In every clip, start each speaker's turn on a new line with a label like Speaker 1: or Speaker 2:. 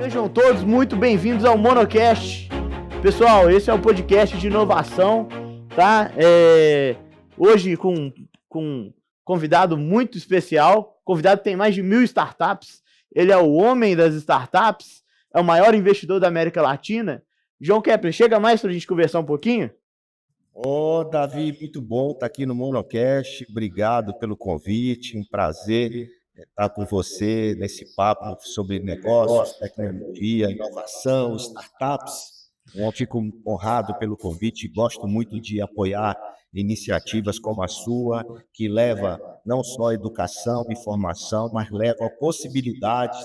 Speaker 1: Sejam todos muito bem-vindos ao Monocast. Pessoal, esse é o podcast de inovação, tá? Hoje com um convidado muito especial. O convidado tem mais de 1.000 startups. Ele é o homem das startups, é o maior investidor da América Latina. João Kepler, chega mais para a gente conversar um pouquinho?
Speaker 2: Davi, muito bom estar aqui no Monocast. Obrigado pelo convite, um prazer estar com você nesse papo sobre negócios, tecnologia, inovação, startups. Eu fico honrado pelo convite, gosto muito de apoiar iniciativas como a sua, que leva não só educação e formação, mas leva possibilidades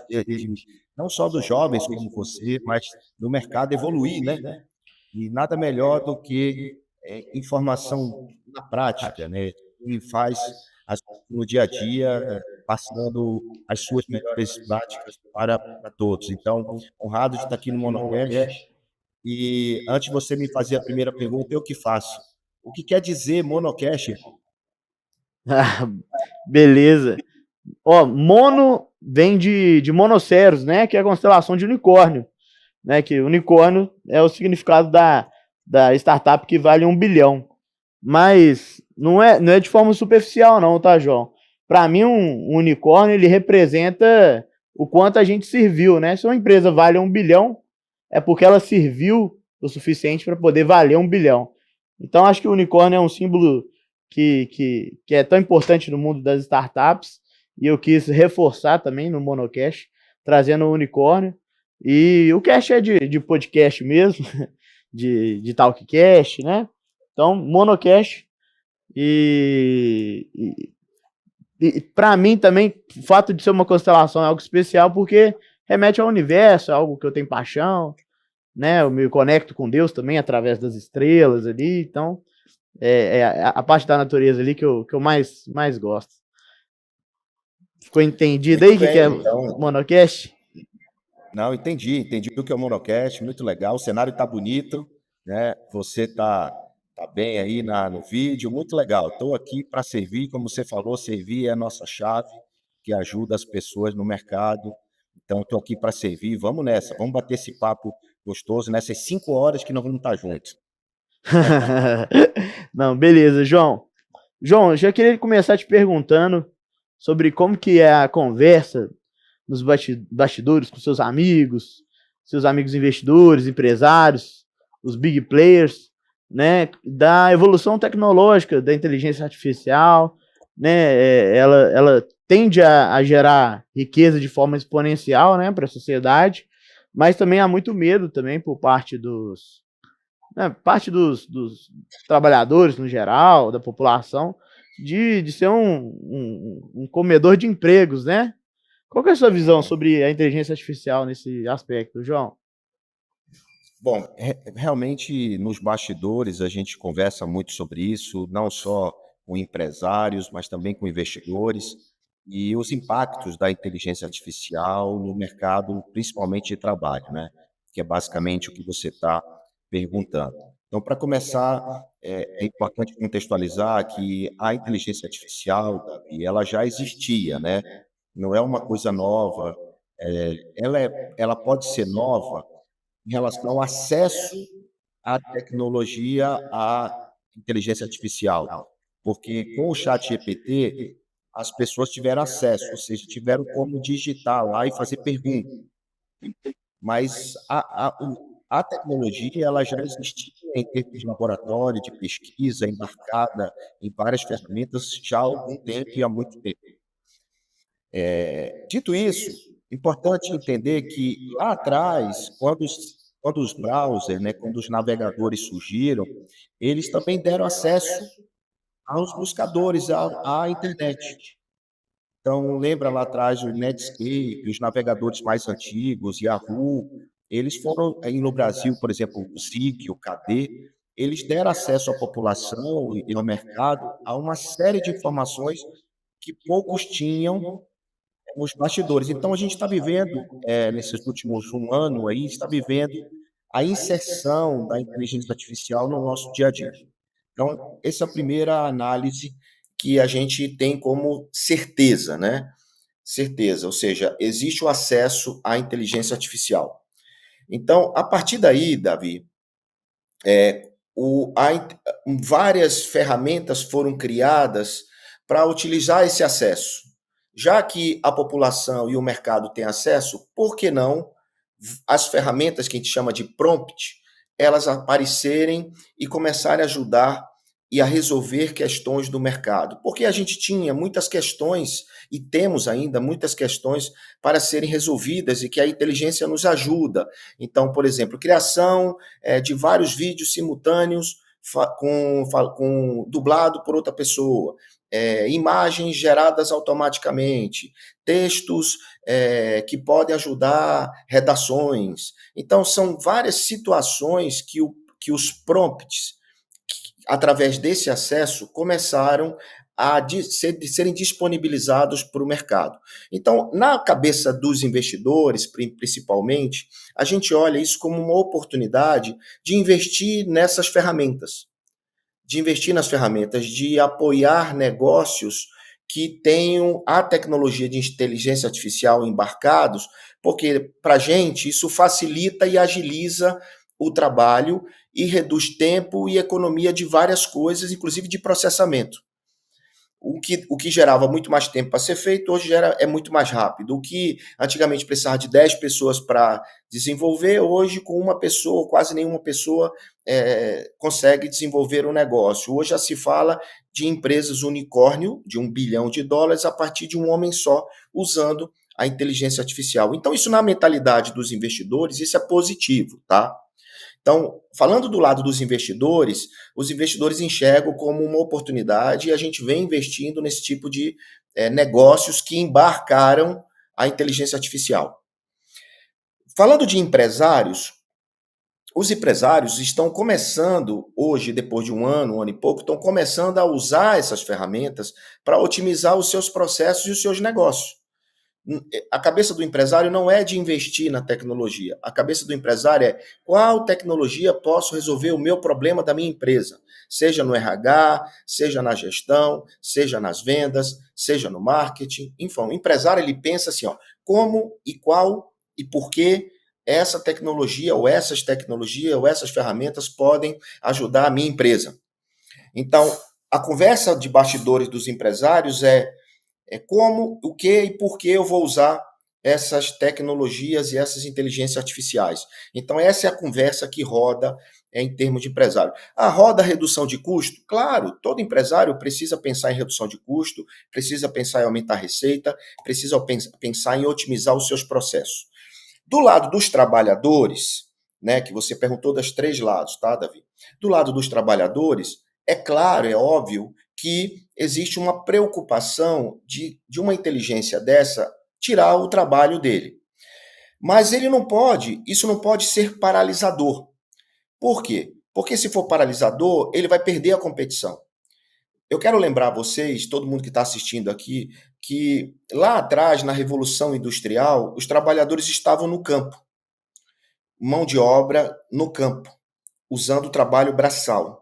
Speaker 2: não só dos jovens como você, mas do mercado evoluir, né? E nada melhor do que informação na prática, né? E faz no dia a dia, passando as suas melhores práticas para todos. Então, honrado de estar aqui no Monocast. E antes de você me fazer a primeira pergunta, eu que faço. O que quer dizer Monocast?
Speaker 1: Beleza. Mono vem de monoceros, né? Que é a constelação de unicórnio, né? Que unicórnio é o significado da startup que vale 1 bilhão. Mas não é de forma superficial, não, tá, João? Para mim, um unicórnio ele representa o quanto a gente serviu, né? Se uma empresa vale 1 bilhão, é porque ela serviu o suficiente para poder valer 1 bilhão. Então, acho que o unicórnio é um símbolo que é tão importante no mundo das startups, e eu quis reforçar também no Monocast, trazendo o unicórnio. E o cast é de podcast mesmo, de talkcast, né? Então, Monocast. E para mim também, o fato de ser uma constelação é algo especial, porque remete ao universo, é algo que eu tenho paixão, né? Eu me conecto com Deus também através das estrelas ali. Então, é a parte da natureza ali que eu mais gosto. Ficou entendido aí
Speaker 2: Muito
Speaker 1: o que é
Speaker 2: bem, então.
Speaker 1: Monocast?
Speaker 2: Não, entendi o que é o Monocast, muito legal. O cenário está bonito, né? Você tá bem aí no vídeo, muito legal. Estou aqui para servir, como você falou, servir é a nossa chave que ajuda as pessoas no mercado. Então, estou aqui para servir. Vamos nessa, vamos bater esse papo gostoso nessas 5 horas que nós vamos estar juntos.
Speaker 1: Não, beleza, João. João, eu já queria começar te perguntando sobre como que é a conversa nos bastidores com seus amigos investidores, empresários, os big players, né, da evolução tecnológica da inteligência artificial, né, ela tende a gerar riqueza de forma exponencial, né, para a sociedade, mas também há muito medo também por parte dos trabalhadores no geral, da população, de ser um comedor de empregos, né? Qual que é a sua visão sobre a inteligência artificial nesse aspecto, João?
Speaker 2: Bom, realmente nos bastidores a gente conversa muito sobre isso, não só com empresários, mas também com investidores, e os impactos da inteligência artificial no mercado, principalmente de trabalho, né? Que é basicamente o que você está perguntando. Então, para começar, é importante contextualizar que a inteligência artificial, Davi, ela já existia, né? Não é uma coisa nova. Ela pode ser nova em relação ao acesso à tecnologia, à inteligência artificial. Porque com o chat GPT, as pessoas tiveram acesso, ou seja, tiveram como digitar lá e fazer perguntas. Mas a tecnologia ela já existia em termos de laboratório, de pesquisa, embarcada em várias ferramentas já há algum tempo e há muito tempo. Dito isso, importante entender que lá atrás, quando os browsers, né, quando os navegadores surgiram, eles também deram acesso aos buscadores, à internet. Então, lembra lá atrás o Netscape, os navegadores mais antigos, Yahoo, eles foram, aí no Brasil, por exemplo, o Zig, o KD, eles deram acesso à população e ao mercado a uma série de informações que poucos tinham nos bastidores. Então, a gente está vivendo, nesses últimos 1 ano aí, está vivendo a inserção da inteligência artificial no nosso dia a dia. Então, essa é a primeira análise que a gente tem como certeza, né? certeza, ou seja, existe o acesso à inteligência artificial. Então, a partir daí, Davi, é, o, a, várias ferramentas foram criadas para utilizar esse acesso. Já que a população e o mercado têm acesso, por que não as ferramentas que a gente chama de prompt, elas aparecerem e começarem a ajudar e a resolver questões do mercado? Porque a gente tinha muitas questões e temos ainda muitas questões para serem resolvidas e que a inteligência nos ajuda. Então, por exemplo, criação de vários vídeos simultâneos com dublado por outra pessoa, imagens geradas automaticamente, textos que podem ajudar redações. Então, são várias situações que os prompts, através desse acesso, começaram a serem disponibilizados para o mercado. Então, na cabeça dos investidores, principalmente, a gente olha isso como uma oportunidade de investir nessas ferramentas, de investir nas ferramentas, de apoiar negócios que tenham a tecnologia de inteligência artificial embarcados, porque para a gente isso facilita e agiliza o trabalho e reduz tempo e economia de várias coisas, inclusive de processamento. O que gerava muito mais tempo para ser feito, hoje é muito mais rápido. O que antigamente precisava de 10 pessoas para desenvolver, hoje com uma pessoa, quase nenhuma pessoa consegue desenvolver um negócio. Hoje já se fala de empresas unicórnio, de US$ 1 bilhão, a partir de um homem só, usando a inteligência artificial. Então, isso na mentalidade dos investidores, isso é positivo, tá? Então, falando do lado dos investidores, os investidores enxergam como uma oportunidade e a gente vem investindo nesse tipo de negócios que embarcaram a inteligência artificial. Falando de empresários, os empresários estão começando, hoje, depois de um ano e pouco, estão começando a usar essas ferramentas para otimizar os seus processos e os seus negócios. A cabeça do empresário não é de investir na tecnologia. A cabeça do empresário é qual tecnologia posso resolver o meu problema da minha empresa, seja no RH, seja na gestão, seja nas vendas, seja no marketing. Enfim, o empresário ele pensa assim, ó, como e qual e por que essa tecnologia ou essas tecnologias ou essas ferramentas podem ajudar a minha empresa. Então, a conversa de bastidores dos empresários é como, o que e por que eu vou usar essas tecnologias e essas inteligências artificiais. Então, essa é a conversa que roda em termos de empresário. Roda a redução de custo? Claro, todo empresário precisa pensar em redução de custo, precisa pensar em aumentar a receita, precisa pensar em otimizar os seus processos. Do lado dos trabalhadores, né, que você perguntou dos 3 lados, tá, Davi? Do lado dos trabalhadores, é claro, é óbvio que existe uma preocupação de uma inteligência dessa tirar o trabalho dele. Mas ele não pode, isso não pode ser paralisador. Por quê? Porque se for paralisador, ele vai perder a competição. Eu quero lembrar a vocês, todo mundo que está assistindo aqui, que lá atrás, na Revolução Industrial, os trabalhadores estavam no campo, mão de obra no campo, usando o trabalho braçal.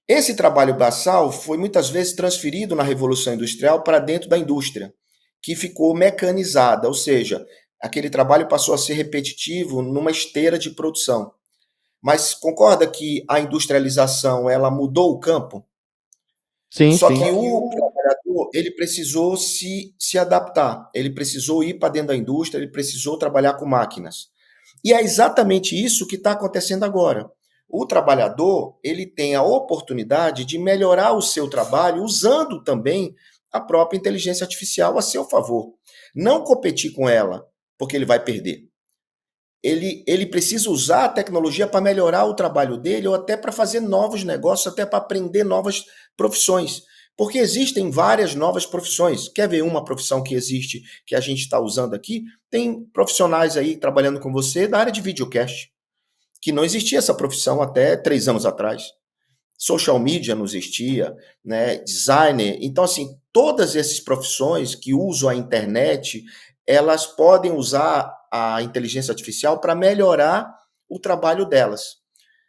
Speaker 2: Esse trabalho braçal foi muitas vezes transferido na Revolução Industrial para dentro da indústria, que ficou mecanizada, ou seja, aquele trabalho passou a ser repetitivo numa esteira de produção. Mas concorda que a industrialização ela mudou o campo?
Speaker 1: Sim,
Speaker 2: Só que
Speaker 1: sim.
Speaker 2: o trabalhador, ele precisou se adaptar, ele precisou ir para dentro da indústria, ele precisou trabalhar com máquinas. E é exatamente isso que está acontecendo agora. O trabalhador, ele tem a oportunidade de melhorar o seu trabalho usando também a própria inteligência artificial a seu favor. Não competir com ela, porque ele vai perder. Ele precisa usar a tecnologia para melhorar o trabalho dele ou até para fazer novos negócios, até para aprender novas profissões. Porque existem várias novas profissões. Quer ver uma profissão que existe, que a gente está usando aqui? Tem profissionais aí trabalhando com você da área de videocast, que não existia essa profissão até 3 anos atrás. Social media não existia, né? Designer. Então, assim, todas essas profissões que usam a internet, elas podem usar a inteligência artificial para melhorar o trabalho delas.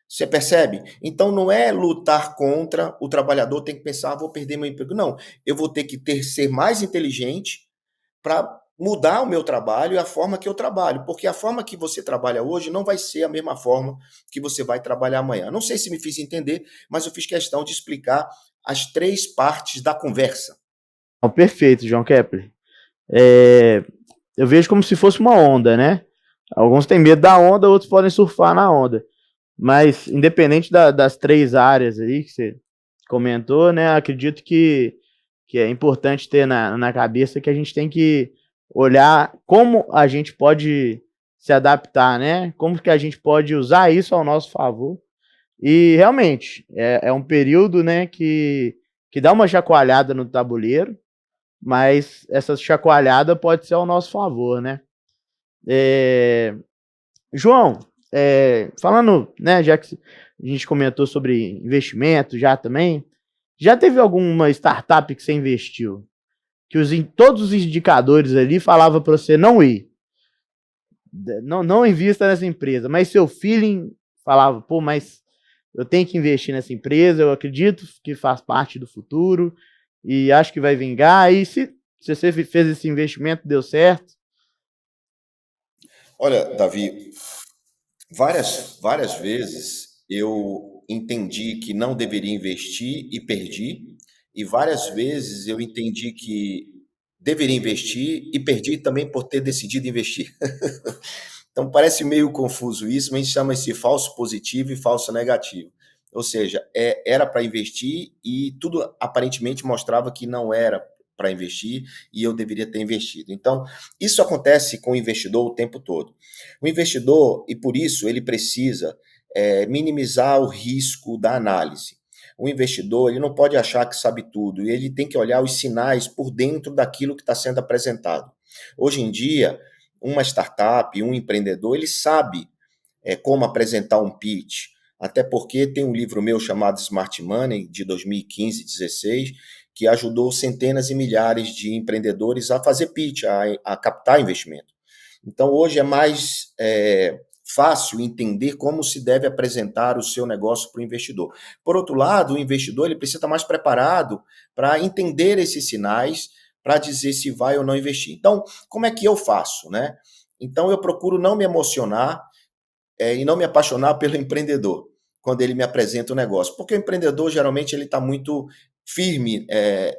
Speaker 2: Você percebe? Então não é lutar contra o trabalhador, tem que pensar, vou perder meu emprego. Não, eu vou ter que ser mais inteligente para mudar o meu trabalho e a forma que eu trabalho, porque a forma que você trabalha hoje não vai ser a mesma forma que você vai trabalhar amanhã. Não sei se me fiz entender, mas eu fiz questão de explicar as três partes da conversa.
Speaker 1: Ó, perfeito, João Kepler. É, eu vejo como se fosse uma onda, né? Alguns têm medo da onda, outros podem surfar na onda. Mas, independente das três áreas aí que você comentou, né? Acredito que é importante ter na cabeça que a gente tem que olhar como a gente pode se adaptar, né? Como que a gente pode usar isso ao nosso favor. E realmente é um período, né, que dá uma chacoalhada no tabuleiro, mas essa chacoalhada pode ser ao nosso favor, né? É, João, falando, né, já que a gente comentou sobre investimento já também, já teve alguma startup que você investiu que todos os indicadores ali falavam para você não ir, não invista nessa empresa, mas seu feeling falava, pô, mas eu tenho que investir nessa empresa, eu acredito que faz parte do futuro e acho que vai vingar. E se você fez esse investimento, deu certo?
Speaker 2: Olha, Davi, várias vezes eu entendi que não deveria investir e perdi, e várias vezes eu entendi que deveria investir e perdi também por ter decidido investir. Então parece meio confuso isso, mas a gente chama esse falso positivo e falso negativo. Ou seja, era para investir e tudo aparentemente mostrava que não era para investir e eu deveria ter investido. Então, isso acontece com o investidor o tempo todo. O investidor, e por isso ele precisa minimizar o risco da análise. O investidor ele não pode achar que sabe tudo, e ele tem que olhar os sinais por dentro daquilo que está sendo apresentado. Hoje em dia, uma startup, um empreendedor, ele sabe como apresentar um pitch. Até porque tem um livro meu chamado Smart Money, de 2015 e 2016, que ajudou centenas e milhares de empreendedores a fazer pitch, a captar investimento. Então, hoje é mais fácil entender como se deve apresentar o seu negócio para o investidor. Por outro lado, o investidor ele precisa estar mais preparado para entender esses sinais, para dizer se vai ou não investir. Então, como é que eu faço, né? Então, eu procuro não me emocionar e não me apaixonar pelo empreendedor quando ele me apresenta o negócio, porque o empreendedor geralmente ele está muito firme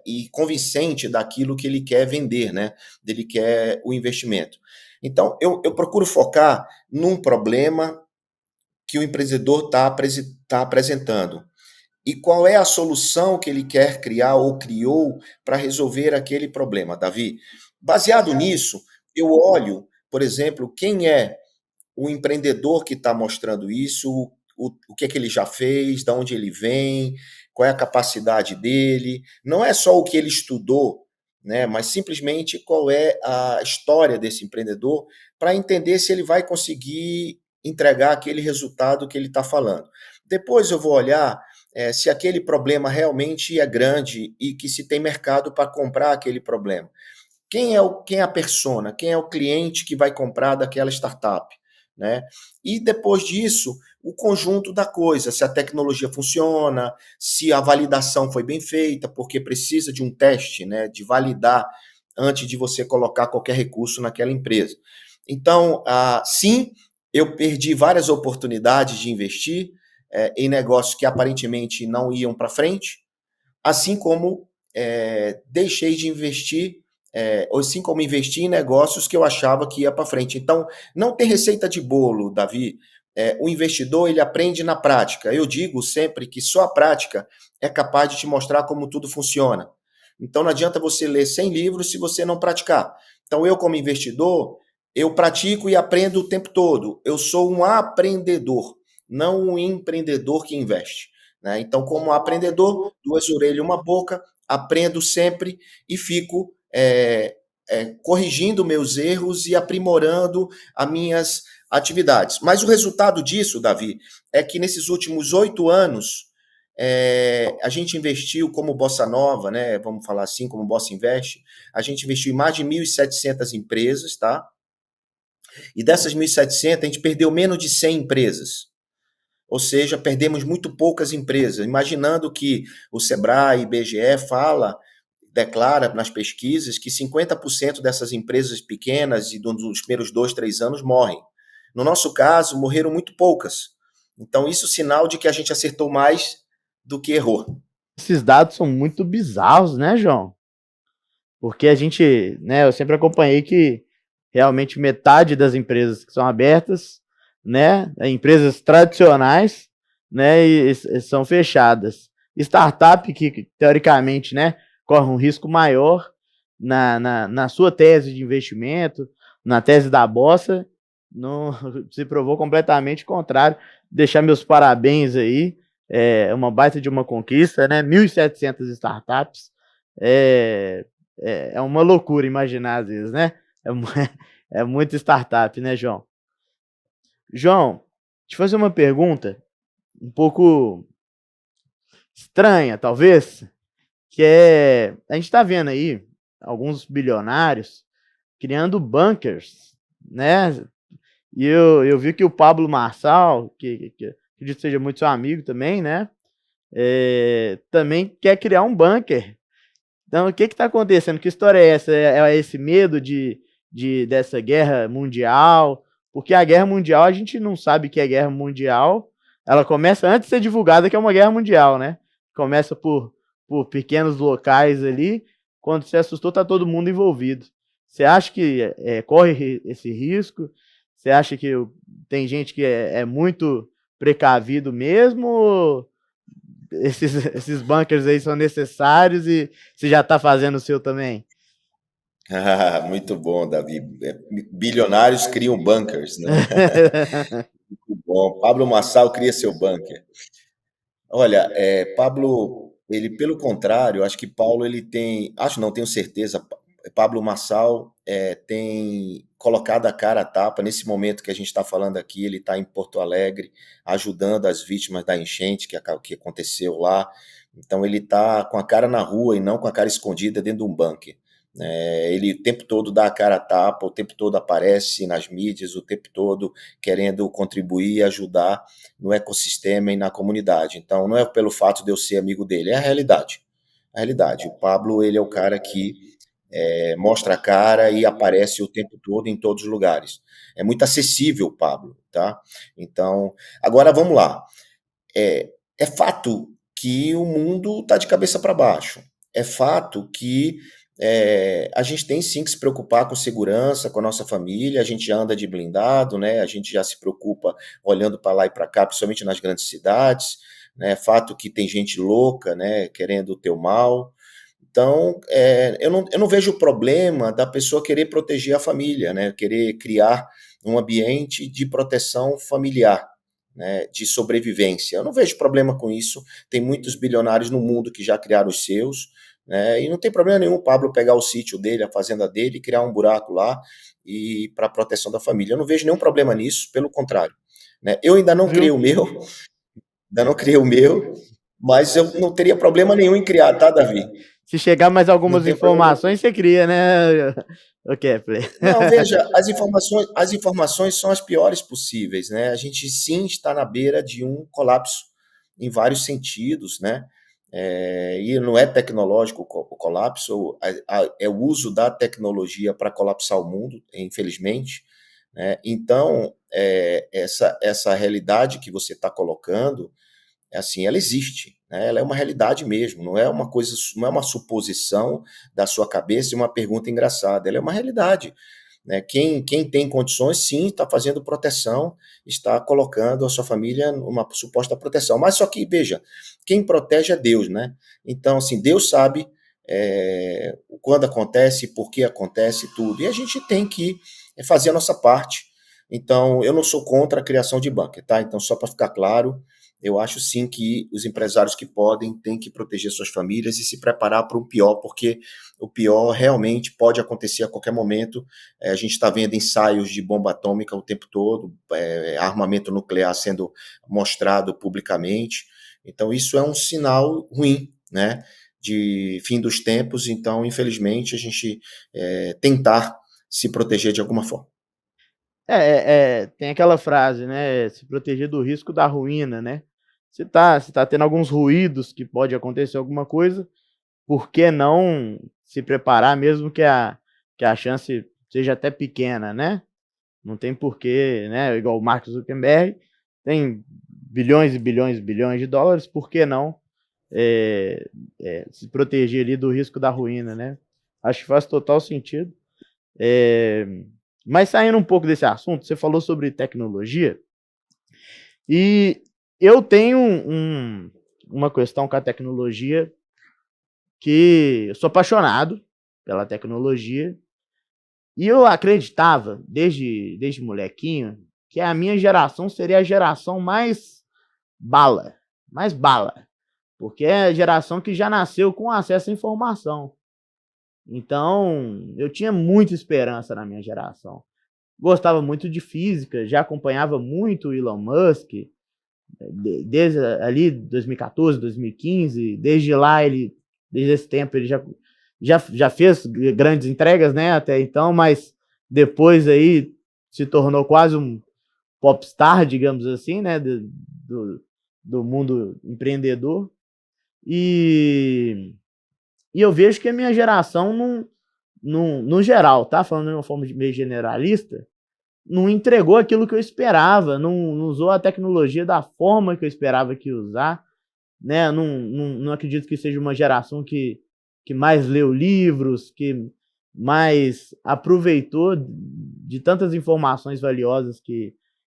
Speaker 2: e convincente daquilo que ele quer vender, né? Ele quer o investimento. Então, eu procuro focar num problema que o empreendedor está apresentando. E qual é a solução que ele quer criar ou criou para resolver aquele problema, Davi? Baseado nisso, eu olho, por exemplo, quem é o empreendedor que está mostrando isso, o que é que ele já fez, de onde ele vem, qual é a capacidade dele. Não é só o que ele estudou, né, mas simplesmente qual é a história desse empreendedor para entender se ele vai conseguir entregar aquele resultado que ele está falando. Depois eu vou olhar se aquele problema realmente é grande e que se tem mercado para comprar aquele problema. Quem é a persona, quem é o cliente que vai comprar daquela startup, né? E depois disso, o conjunto da coisa, se a tecnologia funciona, se a validação foi bem feita, porque precisa de um teste, né, de validar antes de você colocar qualquer recurso naquela empresa. Então, sim, eu perdi várias oportunidades de investir em negócios que aparentemente não iam para frente, assim como deixei de investir, assim como investi em negócios que eu achava que ia para frente. Então, não tem receita de bolo, Davi. O investidor ele aprende na prática. Eu digo sempre que só a prática é capaz de te mostrar como tudo funciona. Então, não adianta você ler 100 livros se você não praticar. Então, eu, como investidor, eu pratico e aprendo o tempo todo. Eu sou um aprendedor, não um empreendedor que investe. Né? Então, como aprendedor, duas orelhas e uma boca, aprendo sempre e fico corrigindo meus erros e aprimorando as minhas atividades. Mas o resultado disso, Davi, é que nesses últimos 8 anos, a gente investiu como Bossa Nova, né? Vamos falar assim, como Bossa Invest, a gente investiu em mais de 1.700 empresas, tá? E dessas 1.700, a gente perdeu menos de 100 empresas. Ou seja, perdemos muito poucas empresas, imaginando que o Sebrae, IBGE fala declara nas pesquisas que 50% dessas empresas pequenas e dos primeiros 2, 3 anos morrem. No nosso caso, morreram muito poucas. Então, isso é sinal de que a gente acertou mais do que errou.
Speaker 1: Esses dados são muito bizarros, né, João? Porque a gente, né, eu sempre acompanhei que realmente metade das empresas que são abertas, né, empresas tradicionais, né, e são fechadas. Startup que teoricamente, né, corre um risco maior na sua tese de investimento, na tese da bolsa, não, se provou completamente o contrário. Deixar meus parabéns aí, é uma baita de uma conquista, né, 1.700 startups, é, é uma loucura imaginar às vezes, né? É, é muito startup, né, João? João, te fazer uma pergunta um pouco estranha, talvez, que é, a gente está vendo aí alguns bilionários criando bunkers, né? E eu vi que o Pablo Marçal, que acredito que seja muito seu amigo também, né? Também quer criar um bunker. Então, o que está acontecendo? Que história é essa? É esse medo dessa guerra mundial? Porque a guerra mundial, a gente não sabe que é guerra mundial. Ela começa antes de ser divulgada que é uma guerra mundial, né? Começa por pequenos locais ali. Quando se assustou, tá todo mundo envolvido. Você acha que corre esse risco? Você acha que tem gente que é muito precavido mesmo? Esses bunkers aí são necessários e você já está fazendo o seu também?
Speaker 2: Muito bom, Davi. Bilionários criam bunkers, né? Muito bom. Pablo Marçal cria seu bunker. Olha, Pablo, ele, pelo contrário, acho que Paulo, ele tem, acho não, tenho certeza, Pablo Marçal tem colocado a cara a tapa. Nesse momento que a gente está falando aqui, ele está em Porto Alegre, ajudando as vítimas da enchente que aconteceu lá. Então, ele está com a cara na rua e não com a cara escondida dentro de um bunker. Ele o tempo todo dá a cara a tapa, o tempo todo aparece nas mídias, o tempo todo querendo contribuir e ajudar no ecossistema e na comunidade. Então, não é pelo fato de eu ser amigo dele, é a realidade. A realidade. O Pablo, ele é o cara que mostra a cara e aparece o tempo todo em todos os lugares. É muito acessível o Pablo, tá? Então, agora vamos lá. É fato que o mundo está de cabeça para baixo. É fato que a gente tem sim que se preocupar com segurança, com a nossa família. A gente já anda de blindado, né? A gente já se preocupa olhando para lá e para cá, principalmente nas grandes cidades. Né? É fato que tem gente louca, né? Querendo o teu mal. Então, eu não vejo o problema da pessoa querer proteger a família, né? Querer criar um ambiente de proteção familiar, né? De sobrevivência. Eu não vejo problema com isso. Tem muitos bilionários no mundo que já criaram os seus, né? E não tem problema nenhum o Pablo pegar o sítio dele, a fazenda dele, e criar um buraco lá e para proteção da família. Eu não vejo nenhum problema nisso, pelo contrário, né? Eu ainda não criei
Speaker 1: Viu?
Speaker 2: o meu, ainda não criei o meu, mas eu não teria problema nenhum em criar, tá, Davi?
Speaker 1: Se chegar mais
Speaker 2: Não
Speaker 1: algumas
Speaker 2: tem problema.
Speaker 1: informações, você cria, né? O Kepler.
Speaker 2: Não, veja, as informações são as piores possíveis, né? A gente sim está na beira de um colapso em vários sentidos, né? E não é tecnológico o colapso, é o uso da tecnologia para colapsar o mundo, infelizmente, né? Então, essa realidade que você está colocando, assim, ela existe, né? Ela é uma realidade mesmo, não é uma coisa, não é uma suposição da sua cabeça e uma pergunta engraçada, ela é uma realidade, né? Quem tem condições, sim, está fazendo proteção, está colocando a sua família numa suposta proteção. Mas só que, veja, quem protege é Deus, né? Então, assim, Deus sabe quando acontece, por que acontece, tudo. E a gente tem que fazer a nossa parte. Então, eu não sou contra a criação de bunker, tá? Então, só para ficar claro, eu acho sim que os empresários que podem têm que proteger suas famílias e se preparar para o pior, porque o pior realmente pode acontecer a qualquer momento. A gente está vendo ensaios de bomba atômica o tempo todo, armamento nuclear sendo mostrado publicamente. Então, isso é um sinal ruim, né? De fim dos tempos. Então, infelizmente, a gente tentar se proteger de alguma forma.
Speaker 1: Tem aquela frase, né? Se proteger do risco da ruína, né? Se tá tendo alguns ruídos que pode acontecer alguma coisa, por que não se preparar, mesmo que a chance seja até pequena, né? Não tem porquê, né? Igual o Mark Zuckerberg tem bilhões e bilhões e bilhões de dólares, por que não se proteger ali do risco da ruína, né? Acho que faz total sentido. Mas saindo um pouco desse assunto, você falou sobre tecnologia, e eu tenho uma questão com a tecnologia que eu sou apaixonado pela tecnologia, e eu acreditava, desde molequinho, que a minha geração seria a geração mais bala, porque é a geração que já nasceu com acesso à informação. Então, eu tinha muita esperança na minha geração. Gostava muito de física, já acompanhava muito o Elon Musk, desde ali 2014, 2015, desde esse tempo ele já fez grandes entregas, né, até então, mas depois aí se tornou quase um popstar, digamos assim, né, do mundo empreendedor. E, e eu vejo que a minha geração, no geral, tá? Falando de uma forma meio generalista, não entregou aquilo que eu esperava, não usou a tecnologia da forma que eu esperava que ia usar, né? Não acredito que seja uma geração que mais leu livros, que mais aproveitou de tantas informações valiosas que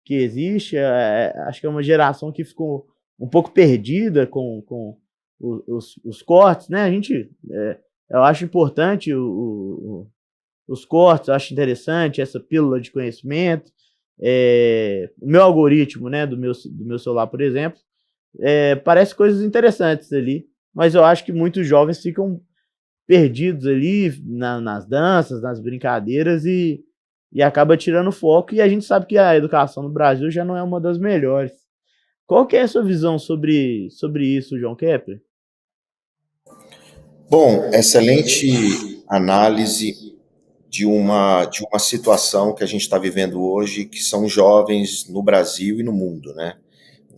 Speaker 1: existe. Acho que é uma geração que ficou um pouco perdida com os cortes, né? Eu acho importante os cortes, eu acho interessante essa pílula de conhecimento. O meu algoritmo, né, do meu celular, por exemplo, parece coisas interessantes ali, mas eu acho que muitos jovens ficam perdidos ali nas danças, nas brincadeiras e acaba tirando foco. E a gente sabe que a educação no Brasil já não é uma das melhores. Qual que é a sua visão sobre isso, João Kepler?
Speaker 2: Bom, excelente análise de uma situação que a gente está vivendo hoje, que são jovens no Brasil e no mundo, né?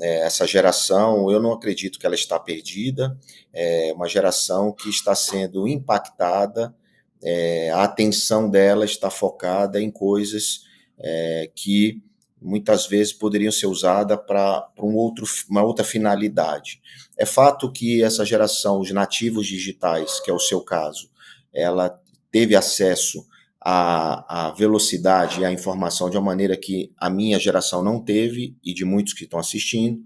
Speaker 2: Essa geração, eu não acredito que ela está perdida, é uma geração que está sendo impactada, a atenção dela está focada em coisas que muitas vezes poderiam ser usadas para uma outra finalidade. É fato que essa geração, os nativos digitais, que é o seu caso, ela teve acesso à velocidade e à informação de uma maneira que a minha geração não teve e de muitos que estão assistindo,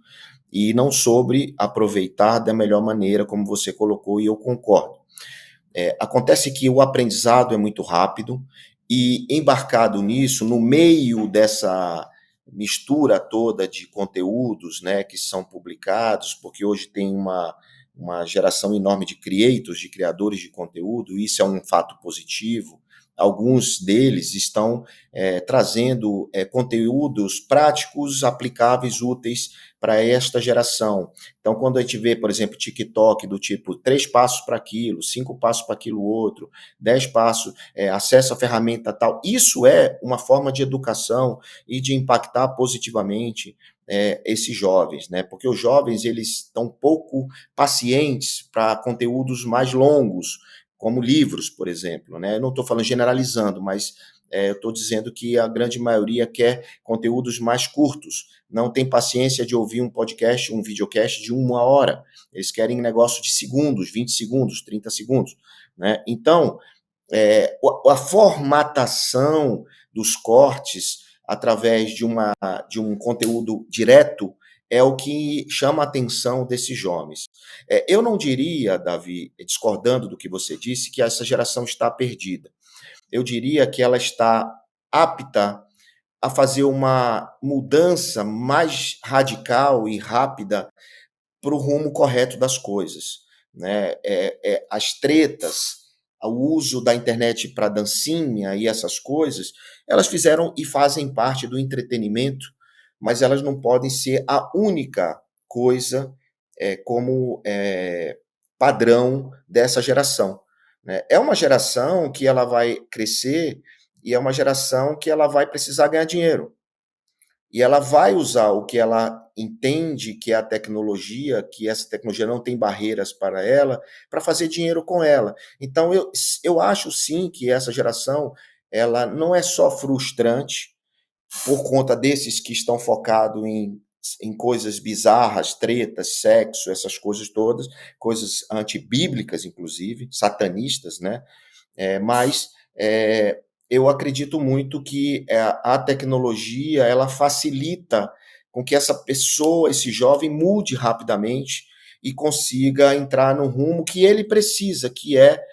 Speaker 2: e não soube aproveitar da melhor maneira, como você colocou, e eu concordo. Acontece que o aprendizado é muito rápido e embarcado nisso, no meio dessa mistura toda de conteúdos, né, que são publicados, porque hoje tem uma geração enorme de creators, de criadores de conteúdo, e isso é um fato positivo. Alguns deles estão trazendo conteúdos práticos, aplicáveis, úteis para esta geração. Então, quando a gente vê, por exemplo, TikTok do tipo 3 passos para aquilo, 5 passos para aquilo outro, 10 passos, acesso à ferramenta tal, isso é uma forma de educação e de impactar positivamente esses jovens, né? Porque os jovens, eles estão pouco pacientes para conteúdos mais longos, como livros, por exemplo, né? Eu não estou falando generalizando, mas eu estou dizendo que a grande maioria quer conteúdos mais curtos, não tem paciência de ouvir um podcast, um videocast de 1 hora. Eles querem negócio de segundos, 20 segundos, 30 segundos, né? Então, a formatação dos cortes através de um conteúdo direto é o que chama a atenção desses jovens. Eu não diria, Davi, discordando do que você disse, que essa geração está perdida. Eu diria que ela está apta a fazer uma mudança mais radical e rápida para o rumo correto das coisas, né? As tretas, o uso da internet para dancinha e essas coisas, elas fizeram e fazem parte do entretenimento, mas elas não podem ser a única coisa como padrão dessa geração, né? É uma geração que ela vai crescer e é uma geração que ela vai precisar ganhar dinheiro. e ela vai usar o que ela entende que é a tecnologia, que essa tecnologia não tem barreiras para ela, para fazer dinheiro com ela. Então, eu acho sim que essa geração, ela não é só frustrante por conta desses que estão focados em coisas bizarras, tretas, sexo, essas coisas todas, coisas antibíblicas, inclusive, satanistas, né? Mas eu acredito muito que a tecnologia ela facilita com que essa pessoa, esse jovem, mude rapidamente e consiga entrar no rumo que ele precisa, que é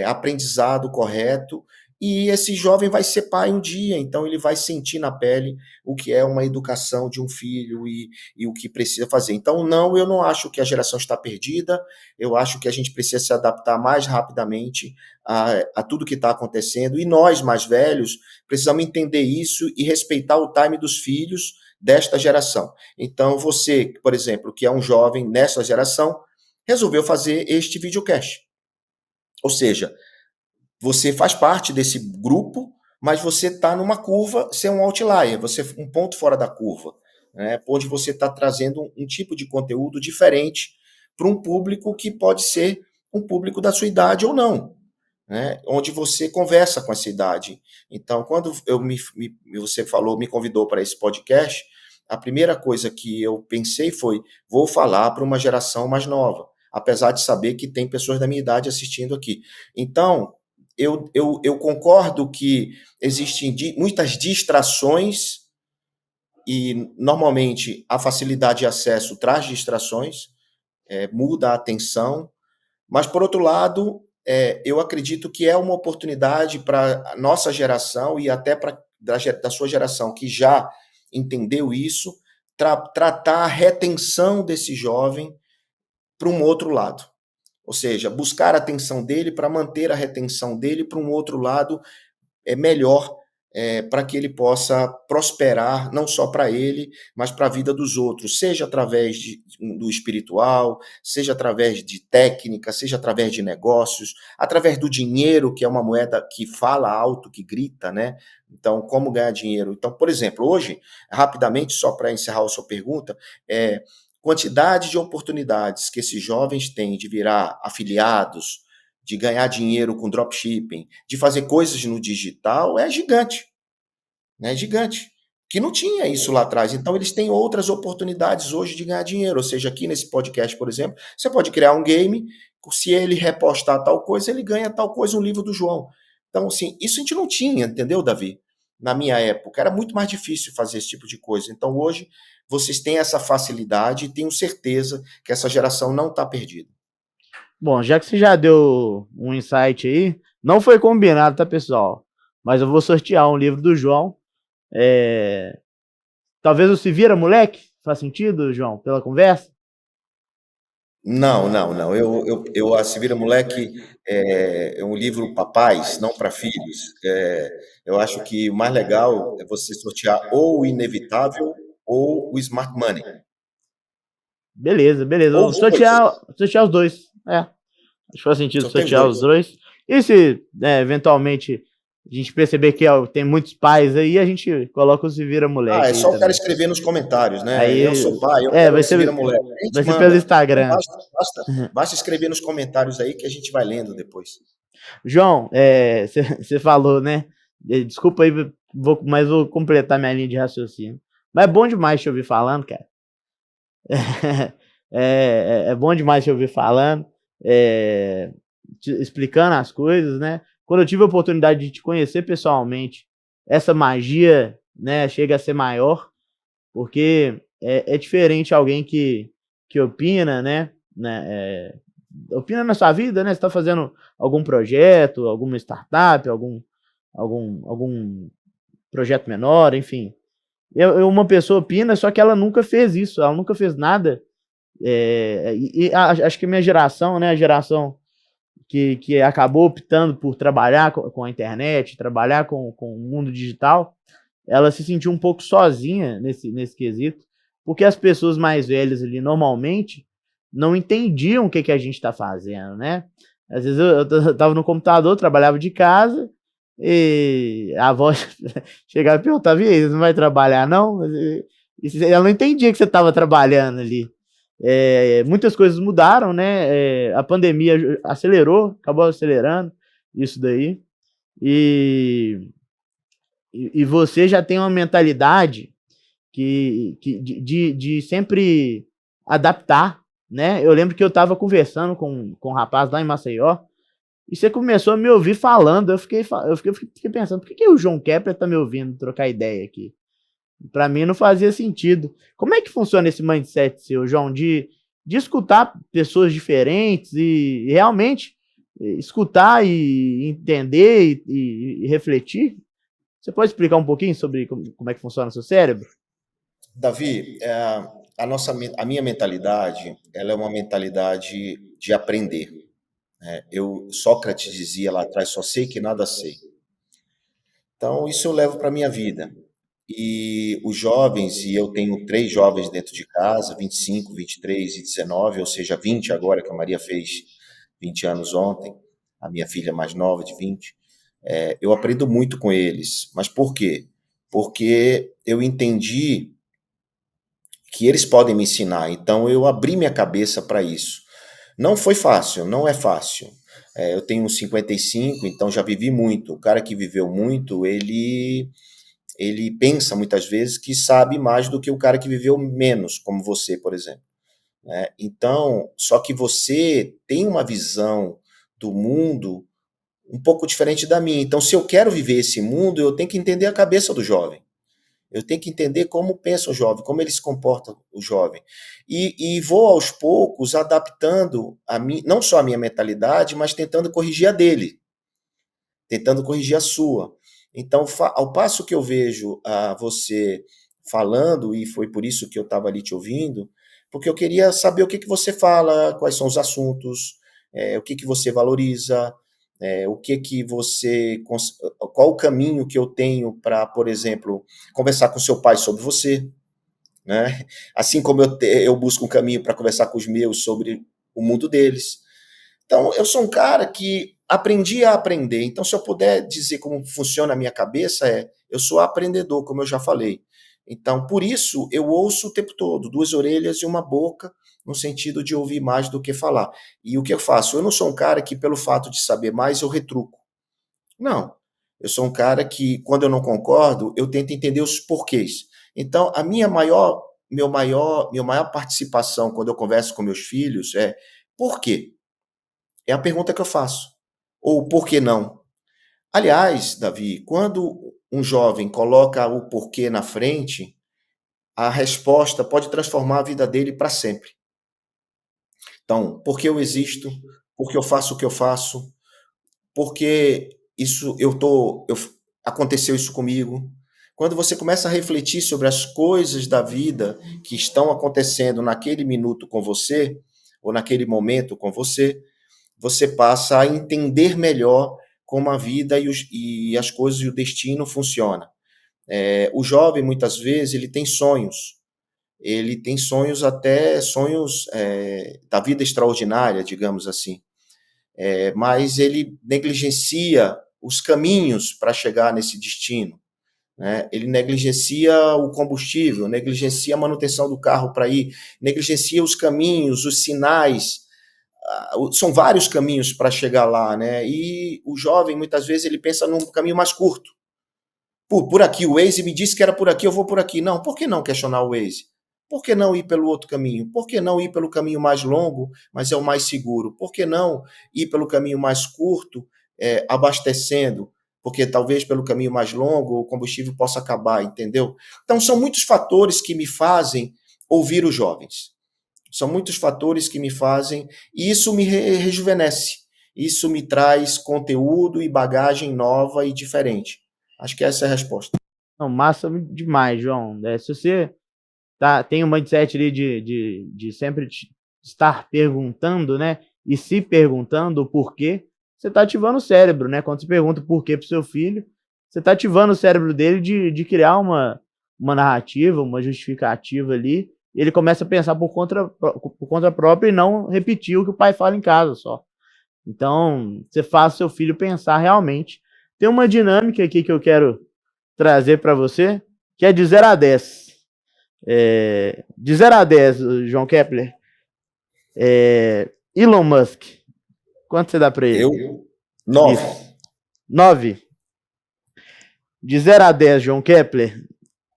Speaker 2: aprendizado correto. E esse jovem vai ser pai um dia, então ele vai sentir na pele o que é uma educação de um filho e o que precisa fazer. Então, não, eu não acho que a geração está perdida, eu acho que a gente precisa se adaptar mais rapidamente a tudo que está acontecendo, e nós, mais velhos, precisamos entender isso e respeitar o time dos filhos desta geração. Então, você, por exemplo, que é um jovem nessa geração, resolveu fazer este videocast. Ou seja, você faz parte desse grupo, mas você está numa curva, você é um outlier, você é um ponto fora da curva, né? Onde você está trazendo um tipo de conteúdo diferente para um público que pode ser um público da sua idade ou não, né? Onde você conversa com essa idade. Então, quando você falou, me convidou para esse podcast, a primeira coisa que eu pensei foi, vou falar para uma geração mais nova, apesar de saber que tem pessoas da minha idade assistindo aqui. Então, eu concordo que existem muitas distrações e, normalmente, a facilidade de acesso traz distrações, muda a atenção, mas, por outro lado, eu acredito que é uma oportunidade para a nossa geração e até para da sua geração que já entendeu isso, tratar a retenção desse jovem para um outro lado. Ou seja, buscar a atenção dele para manter a retenção dele para um outro lado melhor, para que ele possa prosperar, não só para ele, mas para a vida dos outros, seja através do espiritual, seja através de técnica, seja através de negócios, através do dinheiro, que é uma moeda que fala alto, que grita, né? Então, como ganhar dinheiro? Então, por exemplo, hoje, rapidamente, só para encerrar a sua pergunta, quantidade de oportunidades que esses jovens têm de virar afiliados, de ganhar dinheiro com dropshipping, de fazer coisas no digital, é gigante, né? É gigante. Que não tinha isso lá atrás. Então, eles têm outras oportunidades hoje de ganhar dinheiro. Ou seja, aqui nesse podcast, por exemplo, você pode criar um game, se ele repostar tal coisa, ele ganha tal coisa, um livro do João. Então, assim, isso a gente não tinha, entendeu, Davi? Na minha época, era muito mais difícil fazer esse tipo de coisa. Então, hoje, vocês têm essa facilidade e tenho certeza que essa geração não está perdida.
Speaker 1: Bom, já que você já deu um insight aí, não foi combinado, tá, pessoal? Mas eu vou sortear um livro do João. Talvez o Se Vira Moleque? Faz sentido, João, pela conversa?
Speaker 2: Não, não, não. A Se Vira Moleque é um livro para pais, não para filhos. Eu acho que o mais legal é você sortear ou o Inevitável ou o Smart Money.
Speaker 1: Beleza, beleza.
Speaker 2: Ou
Speaker 1: Vou
Speaker 2: os dois.
Speaker 1: sortear os dois. Acho que faz sentido
Speaker 2: Só tem
Speaker 1: sortear os
Speaker 2: dois.
Speaker 1: dois. E se, eventualmente, a gente perceber que tem muitos pais aí, a gente coloca o Se Vira Moleque
Speaker 2: É
Speaker 1: aí
Speaker 2: só o cara
Speaker 1: também.
Speaker 2: escrever nos comentários, né? Eu
Speaker 1: Aí,
Speaker 2: sou pai, eu quero
Speaker 1: vai
Speaker 2: o Se Vira
Speaker 1: ser,
Speaker 2: Moleque. A
Speaker 1: vai
Speaker 2: gente
Speaker 1: ser pelo
Speaker 2: manda. Então
Speaker 1: Instagram.
Speaker 2: basta escrever nos comentários aí que a gente vai lendo depois.
Speaker 1: João, você falou, né? Desculpa aí, mas vou completar minha linha de raciocínio. Mas é bom demais te ouvir falando, cara. É bom demais te ouvir falando, explicando as coisas, né? Quando eu tive a oportunidade de te conhecer pessoalmente, essa magia, né, chega a ser maior, porque é diferente alguém que opina, né? Opina na sua vida, né? Você está fazendo algum projeto, alguma startup, algum projeto menor, enfim. Uma pessoa opina, só que ela nunca fez isso, ela nunca fez nada. Acho que a minha geração, né? A geração que acabou optando por trabalhar com a internet, trabalhar com o mundo digital, ela se sentiu um pouco sozinha nesse quesito, porque as pessoas mais velhas ali, normalmente, não entendiam o que a gente está fazendo, né? Às vezes eu estava no computador, trabalhava de casa, E a avó chegava e perguntava, e aí, você não vai trabalhar, não? Ela não entendia que você estava trabalhando ali. Muitas coisas mudaram, né? A pandemia acelerou, acabou acelerando isso daí. E, e você já tem uma mentalidade de sempre adaptar, né? Eu lembro que eu estava conversando com um rapaz lá em Maceió, e você começou a me ouvir falando, eu fiquei pensando, por que o João Kepler tá me ouvindo trocar ideia aqui? Para mim não fazia sentido. Como é que funciona esse mindset seu, João, de escutar pessoas diferentes e realmente escutar e entender e refletir? Você pode explicar um pouquinho sobre como é que funciona o seu cérebro?
Speaker 2: Davi, a minha mentalidade, ela é uma mentalidade de aprender. Sócrates dizia lá atrás, só sei que nada sei. Então, isso eu levo para a minha vida. E os jovens, e eu tenho 3 jovens dentro de casa, 25, 23 e 19, ou seja, 20 agora, que a Maria fez 20 anos ontem, a minha filha mais nova de 20. Eu aprendo muito com eles. Mas por quê? Porque eu entendi que eles podem me ensinar. Então eu abri minha cabeça para isso. Não foi fácil, não é fácil. Eu tenho 55, então já vivi muito. O cara que viveu muito, ele pensa muitas vezes que sabe mais do que o cara que viveu menos, como você, por exemplo, né? Então, só que você tem uma visão do mundo um pouco diferente da minha. Então, se eu quero viver esse mundo, eu tenho que entender a cabeça do jovem. Eu tenho que entender como pensa o jovem, como ele se comporta o jovem. E vou aos poucos adaptando não só a minha mentalidade, mas tentando corrigir a dele, tentando corrigir a sua. Então, ao passo que eu vejo você falando, e foi por isso que eu estava ali te ouvindo, porque eu queria saber o que, que você fala, quais são os assuntos, o que, que você valoriza, o que que você, qual o caminho que eu tenho para, por exemplo, conversar com seu pai sobre você, né? Assim como eu busco um caminho para conversar com os meus sobre o mundo deles. Então, eu sou um cara que aprendi a aprender. Então, se eu puder dizer como funciona a minha cabeça, eu sou aprendedor, como eu já falei. Então, por isso, eu ouço o tempo todo, 2 orelhas e uma boca, no sentido de ouvir mais do que falar. E o que eu faço? Eu não sou um cara que, pelo fato de saber mais, eu retruco. Não. Eu sou um cara que, quando eu não concordo, eu tento entender os porquês. Então, minha maior participação quando eu converso com meus filhos é por quê? É a pergunta que eu faço. Ou por que não? Aliás, Davi, quando um jovem coloca o porquê na frente, a resposta pode transformar a vida dele para sempre. Então, por que eu existo? Por que eu faço o que eu faço? Por que aconteceu isso comigo? Quando você começa a refletir sobre as coisas da vida que estão acontecendo naquele minuto com você, ou naquele momento com você, você passa a entender melhor como a vida e as coisas e o destino funciona. O jovem, muitas vezes, ele tem sonhos até sonhos da vida extraordinária, digamos assim, mas ele negligencia os caminhos para chegar nesse destino, né? Ele negligencia o combustível, negligencia a manutenção do carro para ir, negligencia os caminhos, os sinais. São vários caminhos para chegar lá, né? E o jovem, muitas vezes, ele pensa num caminho mais curto. Por aqui, o Waze me disse que era por aqui, eu vou por aqui. Não, por que não questionar o Waze? Por que não ir pelo outro caminho? Por que não ir pelo caminho mais longo, mas é o mais seguro? Por que não ir pelo caminho mais curto, abastecendo? Porque talvez pelo caminho mais longo o combustível possa acabar, entendeu? Então, são muitos fatores que me fazem ouvir os jovens. São muitos fatores que me fazem, e isso me rejuvenesce. Isso me traz conteúdo e bagagem nova e diferente. Acho que essa é a resposta.
Speaker 1: Não, massa demais, João. Se você tem um mindset ali de sempre estar perguntando, né? E se perguntando o porquê, você está ativando o cérebro, né? Quando você pergunta o porquê para o seu filho, você está ativando o cérebro dele de criar uma narrativa, uma justificativa ali, e ele começa a pensar por conta própria e não repetir o que o pai fala em casa só. Então, você faz o seu filho pensar realmente. tem uma dinâmica aqui que eu quero trazer para você, que é de 0 a 10. De 0 a 10, João Kepler, Elon Musk, quanto você dá para ele?
Speaker 2: Eu, 9.
Speaker 1: Isso. 9. De 0 a 10, João Kepler,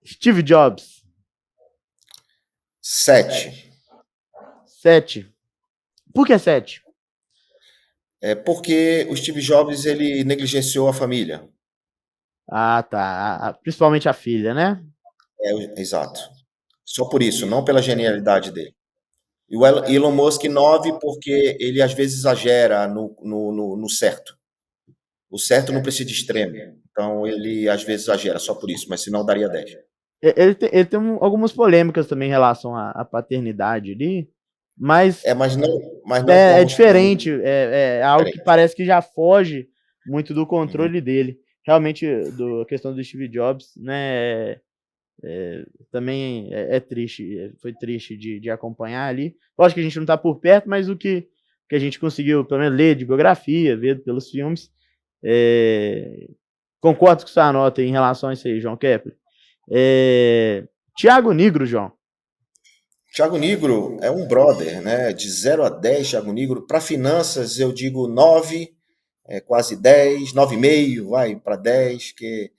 Speaker 1: Steve Jobs.
Speaker 2: 7.
Speaker 1: 7. Por que 7?
Speaker 2: Porque o Steve Jobs ele negligenciou a família.
Speaker 1: Ah, tá. Principalmente a filha, né?
Speaker 2: Exato. Só por isso, não pela genialidade dele. E o Elon Musk 9 porque ele às vezes exagera no certo. O certo não precisa de extremo. Então ele às vezes exagera, só por isso, mas senão daria 10.
Speaker 1: Ele tem algumas polêmicas também em relação à paternidade ali, mas
Speaker 2: Mas não
Speaker 1: é
Speaker 2: como
Speaker 1: diferente, é algo que
Speaker 2: diferente.
Speaker 1: parece que já foge muito do controle dele. Realmente, a questão do Steve Jobs, né, também é triste, foi triste de acompanhar ali. Lógico que a gente não está por perto, mas o que a gente conseguiu, pelo menos, ler de biografia, ver pelos filmes, concordo com sua nota em relação a isso aí, João Kepler. Thiago Nigro, João.
Speaker 2: Thiago Nigro é um brother, né? De 0 a 10, Thiago Nigro. Para finanças, eu digo 9, quase 10, 9,5, vai para 10, que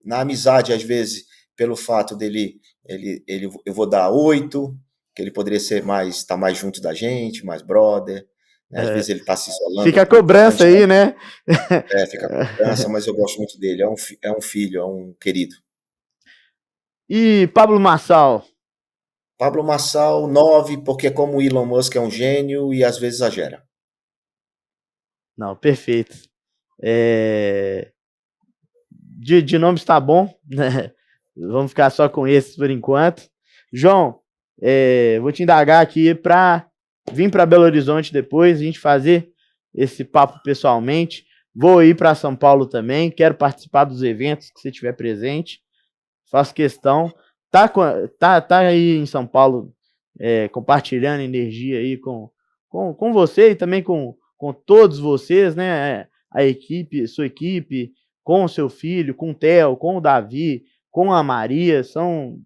Speaker 2: na amizade, às vezes, pelo fato dele, eu vou dar 8, que ele poderia ser mais, estar mais junto da gente, mais brother. Né? Às vezes ele está se isolando
Speaker 1: Fica a cobrança
Speaker 2: bastante.
Speaker 1: aí, né?
Speaker 2: Fica com criança, mas eu gosto muito dele. É um filho, é um querido.
Speaker 1: E Pablo Marçal?
Speaker 2: Pablo Marçal, 9, porque como o Elon Musk é um gênio e às vezes exagera.
Speaker 1: Não, perfeito. De nomes tá bom, né? Vamos ficar só com esses por enquanto. João, vou te indagar aqui para vir para Belo Horizonte depois, a gente fazer esse papo pessoalmente. Vou ir para São Paulo também, quero participar dos eventos que você tiver presente. Faço questão. Tá aí em São Paulo compartilhando energia aí com você e também com todos vocês, né? A equipe, sua equipe, com o seu filho, com o Theo, com o Davi, com a Maria, são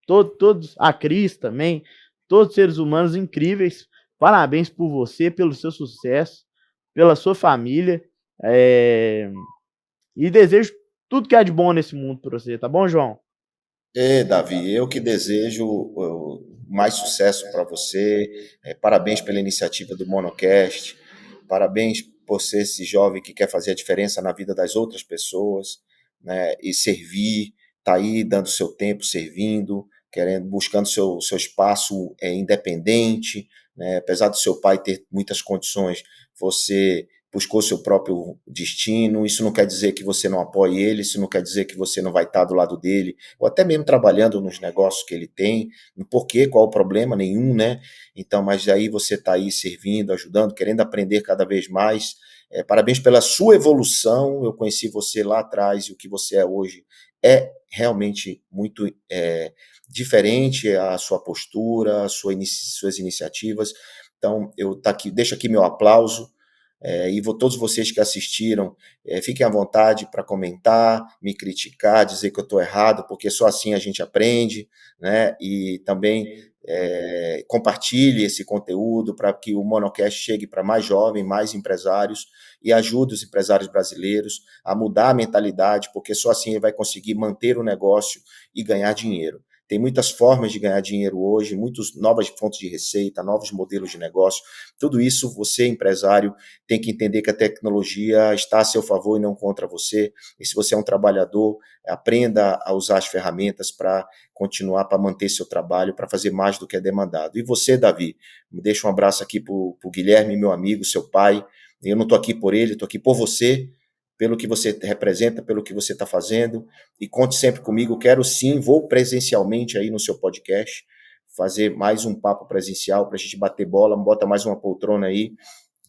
Speaker 1: todos, a Cris também, todos seres humanos incríveis. Parabéns por você, pelo seu sucesso, pela sua família. E desejo tudo que há de bom nesse mundo para você, tá bom, João?
Speaker 2: Davi, eu que desejo mais sucesso para você. Parabéns pela iniciativa do Monocast. Parabéns por ser esse jovem que quer fazer a diferença na vida das outras pessoas, né? E servir, tá aí dando seu tempo, servindo, querendo, buscando seu espaço independente, né? Apesar do seu pai ter muitas condições, você buscou seu próprio destino. Isso não quer dizer que você não apoie ele, isso não quer dizer que você não vai estar do lado dele, ou até mesmo trabalhando nos negócios que ele tem. Por quê? Qual o problema? Nenhum, né? Então, mas aí você está aí servindo, ajudando, querendo aprender cada vez mais. Parabéns pela sua evolução. Eu conheci você lá atrás e o que você é hoje é realmente muito diferente, a sua postura, suas iniciativas. Então, deixo aqui meu aplauso. Todos vocês que assistiram, fiquem à vontade para comentar, me criticar, dizer que eu estou errado, porque só assim a gente aprende, né? E também compartilhe esse conteúdo para que o Monocast chegue para mais jovens, mais empresários e ajude os empresários brasileiros a mudar a mentalidade, porque só assim ele vai conseguir manter o negócio e ganhar dinheiro. Tem muitas formas de ganhar dinheiro hoje, muitas novas fontes de receita, novos modelos de negócio. Tudo isso, você, empresário, tem que entender que a tecnologia está a seu favor e não contra você. E se você é um trabalhador, aprenda a usar as ferramentas para continuar, para manter seu trabalho, para fazer mais do que é demandado. E você, Davi, me deixa um abraço aqui para o Guilherme, meu amigo, seu pai. Eu não estou aqui por ele, estou aqui por você, pelo que você representa, pelo que você está fazendo, e conte sempre comigo. Quero sim, vou presencialmente aí no seu podcast, fazer mais um papo presencial para a gente bater bola, bota mais uma poltrona aí,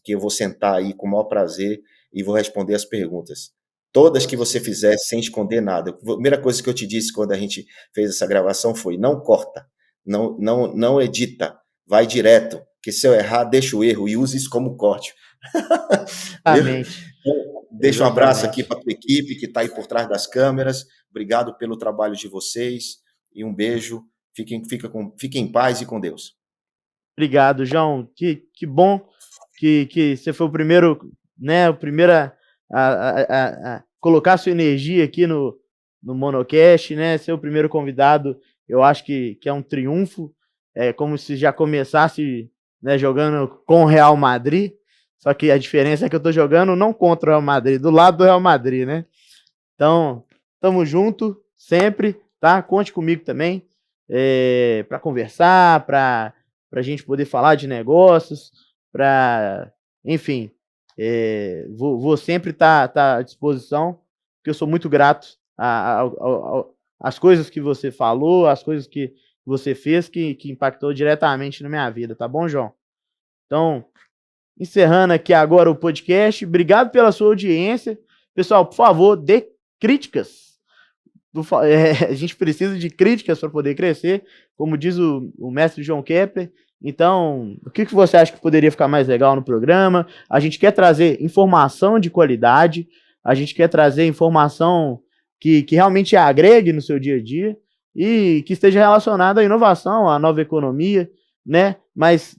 Speaker 2: que eu vou sentar aí com o maior prazer e vou responder as perguntas. Todas que você fizer, sem esconder nada. A primeira coisa que eu te disse quando a gente fez essa gravação foi: não corta, não edita, vai direto, que se eu errar, deixa o erro e use isso como corte.
Speaker 1: Exatamente.
Speaker 2: Deixo um abraço aqui
Speaker 1: Exatamente.
Speaker 2: para a tua equipe que está aí por trás das câmeras. Obrigado pelo trabalho de vocês e um beijo. Fiquem em paz e com Deus.
Speaker 1: Obrigado, João. Que bom que você foi o primeiro, né? O primeiro a colocar sua energia aqui no Monocast, né? Ser o primeiro convidado, eu acho que é um triunfo. É como se já começasse, né, jogando com o Real Madrid. Só que a diferença é que eu tô jogando não contra o Real Madrid, do lado do Real Madrid, né? Então, tamo junto sempre, tá? Conte comigo também para conversar, para a gente poder falar de negócios, para, enfim, vou sempre estar à disposição, porque eu sou muito grato às coisas que você falou, às coisas que você fez que impactou diretamente na minha vida, tá bom, João? Então, encerrando aqui agora o podcast, obrigado pela sua audiência. Pessoal, por favor, dê críticas. A gente precisa de críticas para poder crescer, como diz o mestre João Kepler. Então, o que você acha que poderia ficar mais legal no programa? A gente quer trazer informação de qualidade, a gente quer trazer informação que realmente agregue no seu dia a dia e que esteja relacionada à inovação, à nova economia, né? Mas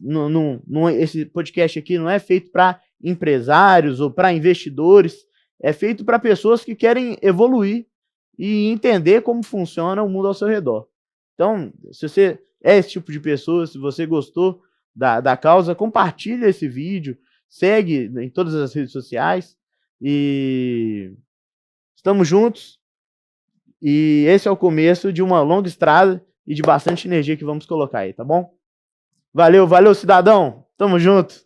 Speaker 1: esse podcast aqui não é feito para empresários ou para investidores, é feito para pessoas que querem evoluir e entender como funciona o mundo ao seu redor. Então, se você é esse tipo de pessoa, se você gostou da causa, compartilha esse vídeo, segue em todas as redes sociais e estamos juntos. E esse é o começo de uma longa estrada e de bastante energia que vamos colocar aí, tá bom? Valeu, cidadão! Tamo junto!